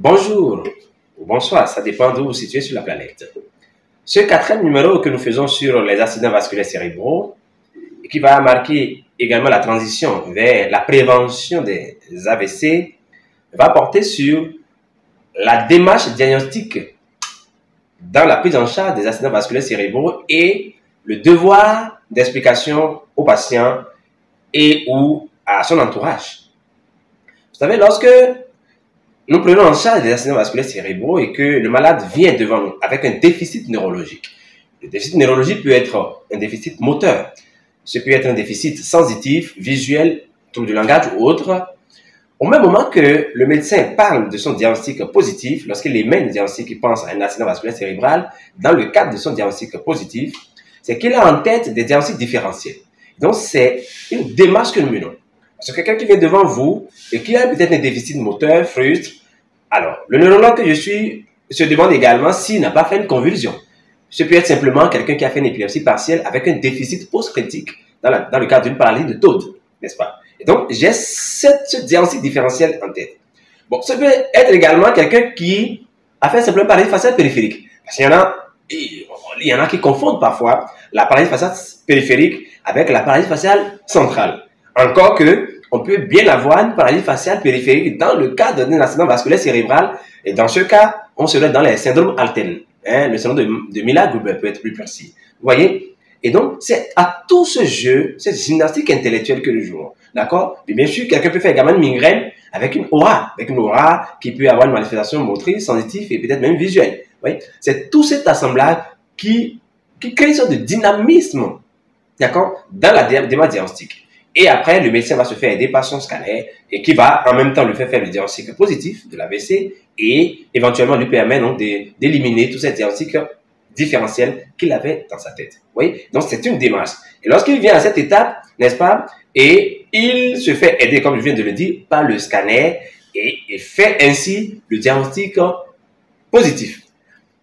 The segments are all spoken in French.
Bonjour ou bonsoir, ça dépend d'où vous vous situez sur la planète. Ce quatrième numéro que nous faisons sur les accidents vasculaires cérébraux, et qui va marquer également la transition vers la prévention des AVC, va porter sur la démarche diagnostique dans la prise en charge des accidents vasculaires cérébraux et le devoir d'explication au patient et ou à son entourage. Vous savez, lorsque nous prenons en charge des accidents vasculaires cérébraux et que le malade vient devant nous avec un déficit neurologique. Le déficit neurologique peut être un déficit moteur, ce peut être un déficit sensitif, visuel, trouble du langage ou autre. Au même moment que le médecin parle de son diagnostic positif, lorsqu'il émet le diagnostic, il pense à un accident vasculaire cérébral, dans le cadre de son diagnostic positif, c'est qu'il a en tête des diagnostics différentiels. Donc, c'est une démarche que nous menons. Parce que quelqu'un qui vient devant vous et qui a peut-être un déficit moteur, frustre, alors, le neurologue que je suis se demande également s'il n'a pas fait une convulsion. Ce peut être simplement quelqu'un qui a fait une épilepsie partielle avec un déficit post-critique dans le cadre d'une paralysie de Todd, n'est-ce pas? Et donc, j'ai ce diagnostic différentiel en tête. Bon, ça peut être également quelqu'un qui a fait simplement une paralysie faciale périphérique. Parce qu'il y en a qui confondent parfois la paralysie faciale périphérique avec la paralysie faciale centrale. Encore que, on peut bien avoir une paralysie faciale périphérique dans le cadre d'un accident vasculaire cérébral. Et dans ce cas, on serait dans les syndromes alternés. Le syndrome de Miller-Gruber peut être plus précis. Vous voyez? Et donc, c'est à tout ce jeu, cette gymnastique intellectuelle que nous jouons. D'accord? Et bien sûr, quelqu'un peut faire également une migraine avec une aura qui peut avoir une manifestation motrice, sensitive et peut-être même visuelle. Vous voyez? C'est tout cet assemblage qui crée une sorte de dynamisme, d'accord, dans la démarche diagnostique. Et après, le médecin va se faire aider par son scanner et qui va en même temps lui faire le diagnostic positif de l'AVC et éventuellement lui permettre d'éliminer tous ces diagnostics différentiels qu'il avait dans sa tête. Vous voyez? Donc, c'est une démarche. Et lorsqu'il vient à cette étape, n'est-ce pas, et il se fait aider, comme je viens de le dire, par le scanner et fait ainsi le diagnostic positif.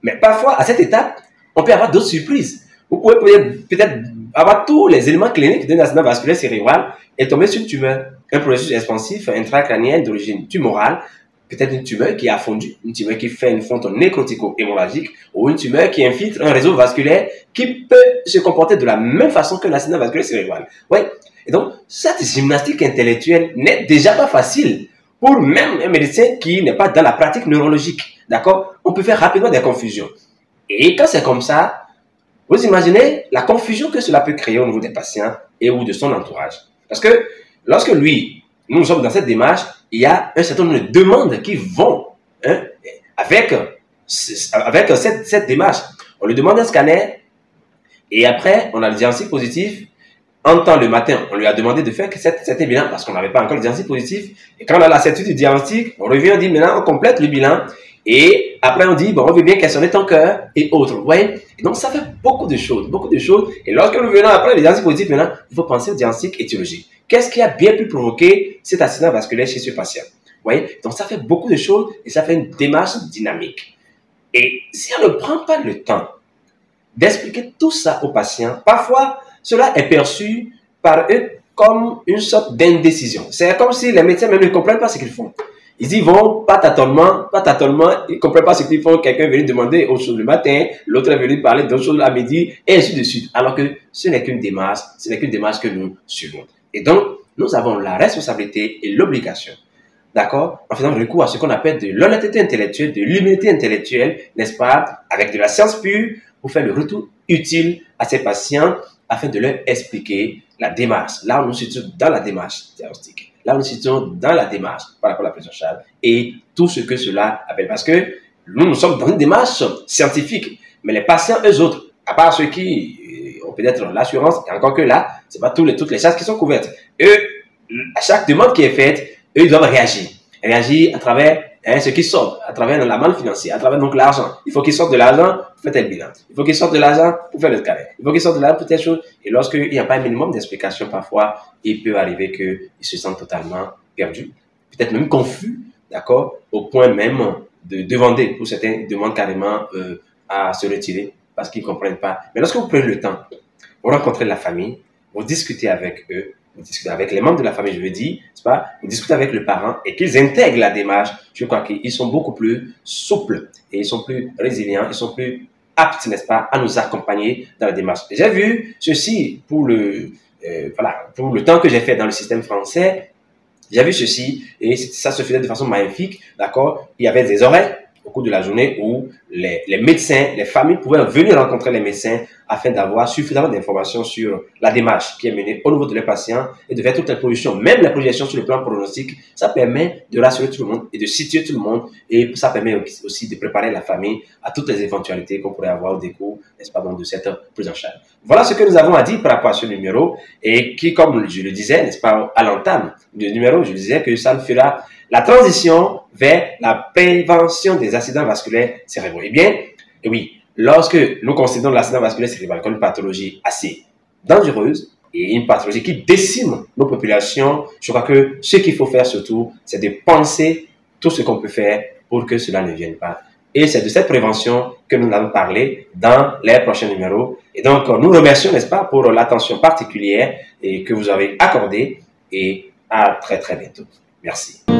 Mais parfois, à cette étape, on peut avoir d'autres surprises. Vous pouvez peut-être avoir tous les éléments cliniques d'un accident vasculaire cérébral et tomber sur une tumeur, un processus expansif intracrânien d'origine tumorale, peut-être une tumeur qui a fondu, une tumeur qui fait une fonte nécrotico-hémorragique ou une tumeur qui infiltre un réseau vasculaire qui peut se comporter de la même façon que l'accident vasculaire cérébral. Oui. Et donc, cette gymnastique intellectuelle n'est déjà pas facile pour même un médecin qui n'est pas dans la pratique neurologique. D'accord? On peut faire rapidement des confusions. Et quand c'est comme ça, vous imaginez la confusion que cela peut créer au niveau des patients et ou de son entourage. Parce que lorsque nous sommes dans cette démarche, il y a un certain nombre de demandes qui vont avec cette démarche. On lui demande un scanner et après, on a le diagnostic positif. En temps le matin, on lui a demandé de faire cet bilan parce qu'on n'avait pas encore le diagnostic positif. Et quand on a la certitude du diagnostic, on revient, on dit maintenant, on complète le bilan. Et après, on dit, bon, on veut bien questionner ton cœur et autres. Vous voyez? Et donc, ça fait beaucoup de choses, beaucoup de choses. Et lorsque nous venons après le diagnostic positif, maintenant, il faut penser au diagnostic étiologique. Qu'est-ce qui a bien pu provoquer cet accident vasculaire chez ce patient? Vous voyez? Donc, ça fait beaucoup de choses et ça fait une démarche dynamique. Et si on ne prend pas le temps d'expliquer tout ça aux patients, parfois, cela est perçu par eux comme une sorte d'indécision. C'est comme si les médecins même ne comprennent pas ce qu'ils font. Ils y vont, pas tâtonnement, ils ne comprennent pas ce qu'ils font. Quelqu'un est venu demander autre chose le matin, l'autre est venu parler d'autre chose à midi, et ainsi de suite. Alors que ce n'est qu'une démarche, que nous suivons. Et donc, nous avons la responsabilité et l'obligation, d'accord, en faisant recours à ce qu'on appelle de l'honnêteté intellectuelle, de l'humilité intellectuelle, n'est-ce pas, avec de la science pure, pour faire le retour utile à ces patients afin de leur expliquer la démarche. Là, on nous situe dans la démarche diagnostique. Là, nous nous situons dans la démarche par rapport à la prise en charge et tout ce que cela appelle. Parce que nous sommes dans une démarche scientifique. Mais les patients, eux autres, à part ceux qui ont peut-être l'assurance, et encore que là, ce n'est pas toutes les charges qui sont couvertes. Eux, à chaque demande qui est faite, eux, ils doivent réagir. Réagir à travers ce qui sort, à travers la manne financière, à travers donc l'argent. Il faut qu'ils sortent de l'argent pour faire tel bilan. Il faut qu'ils sortent de l'argent pour faire le scanner. Il faut qu'ils sortent de l'argent pour telle chose. Et lorsqu'il n'y a pas un minimum d'explication, parfois, il peut arriver qu'ils se sentent totalement perdus, peut-être même confus, d'accord, au point même de demander, pour certains, ils demandent carrément à se retirer parce qu'ils ne comprennent pas. Mais lorsque vous prenez le temps, vous rencontrez la famille, vous discutez avec eux, vous discutez avec les membres de la famille, je veux dire, n'est-ce pas? Vous discutez avec le parent et qu'ils intègrent la démarche. Je crois qu'ils sont beaucoup plus souples et ils sont plus résilients, ils sont plus aptes, n'est-ce pas, à nous accompagner dans la démarche. J'ai vu ceci pour pour le temps que j'ai fait dans le système français. J'ai vu ceci et ça se faisait de façon magnifique, d'accord? Il y avait des horaires au cours de la journée où les médecins, les familles pouvaient venir rencontrer les médecins afin d'avoir suffisamment d'informations sur la démarche qui est menée au niveau de leurs patients et de faire toutes les projections, même les projections sur le plan pronostic. Ça permet de rassurer tout le monde et de situer tout le monde et ça permet aussi de préparer la famille à toutes les éventualités qu'on pourrait avoir au décours, n'est-ce pas, donc de cette prise en charge. Voilà ce que nous avons à dire par rapport à ce numéro et qui, comme je le disais, n'est-ce pas, à l'entame du numéro, je disais que ça nous fera la transition vers la prévention des accidents vasculaires cérébraux. Eh bien, et oui, lorsque nous considérons l'accident vasculaire cérébral comme une pathologie assez dangereuse et une pathologie qui décime nos populations, je crois que ce qu'il faut faire surtout, c'est de penser tout ce qu'on peut faire pour que cela ne vienne pas. Et c'est de cette prévention que nous allons parler dans les prochains numéros. Et donc, nous remercions, n'est-ce pas, pour l'attention particulière et que vous avez accordée et à très très bientôt. Merci.